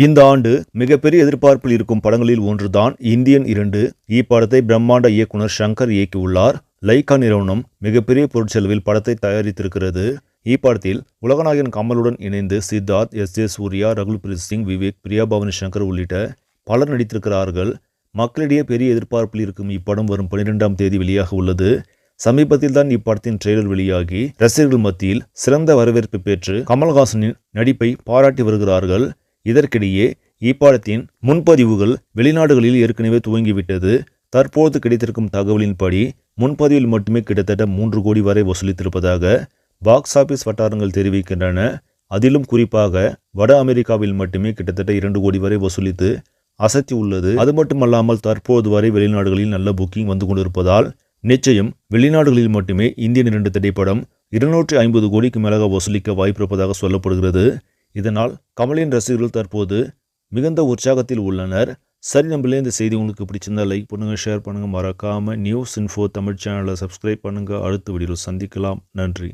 இந்த ஆண்டு மிகப்பெரிய எதிர்பார்ப்பில் இருக்கும் படங்களில் ஒன்றுதான் இந்தியன் 2. இப்படத்தை பிரம்மாண்ட இயக்குனர் ஷங்கர் இயக்கியுள்ளார். லைகா நிறுவனம் மிகப்பெரிய பொருட்செலவில் படத்தை தயாரித்திருக்கிறது. இப்படத்தில் உலகநாயகன் கமலுடன் இணைந்து சித்தார்த், எஸ். சூர்யா, ரகுல் பிரீத் சிங், விவேக், பிரியா பவானி சங்கர் உள்ளிட்ட பலர் நடித்திருக்கிறார்கள். மக்களிடையே பெரிய எதிர்பார்ப்பில் இருக்கும் இப்படம் வரும் 12ஆம் தேதி வெளியாக உள்ளது. சமீபத்தில் தான் இப்படத்தின் ட்ரெய்லர் வெளியாகி ரசிகர்கள் மத்தியில் சிறந்த வரவேற்பு பெற்று கமல்ஹாசனின் நடிப்பை பாராட்டி வருகிறார்கள். இதற்கிடையே இப்படத்தின் முன்பதிவுகள் வெளிநாடுகளில் ஏற்கனவே துவங்கிவிட்டது. தற்போது கிடைத்திருக்கும் தகவலின்படி முன்பதிவில் மட்டுமே கிட்டத்தட்ட 3 கோடி வரை வசூலித்திருப்பதாக பாக்ஸ் ஆபீஸ் வட்டாரங்கள் தெரிவிக்கின்றன. அதிலும் குறிப்பாக வட அமெரிக்காவில் மட்டுமே கிட்டத்தட்ட 2 கோடி வரை வசூலித்து அசத்தி உள்ளது. அது மட்டுமல்லாமல் தற்போது வரை வெளிநாடுகளில் நல்ல புக்கிங் வந்து கொண்டிருப்பதால் நிச்சயம் வெளிநாடுகளில் மட்டுமே இந்தியன் 2 திரைப்படம் 250 கோடிக்கு மேலாக வசூலிக்க வாய்ப்பிருப்பதாக சொல்லப்படுகிறது. இதனால் கமலின் ரசிகர்கள் தற்போது மிகுந்த உற்சாகத்தில் உள்ளனர். சரி, நம்மளே இந்த செய்தி உங்களுக்கு பிடிச்சிருந்தா லைக் பண்ணுங்க, ஷேர் பண்ணுங்க, மறக்காம நியூஸ் இன்ஃபோ தமிழ் சேனலை சப்ஸ்கிரைப் பண்ணுங்க. அடுத்த வீடியோவில் சந்திக்கலாம். நன்றி.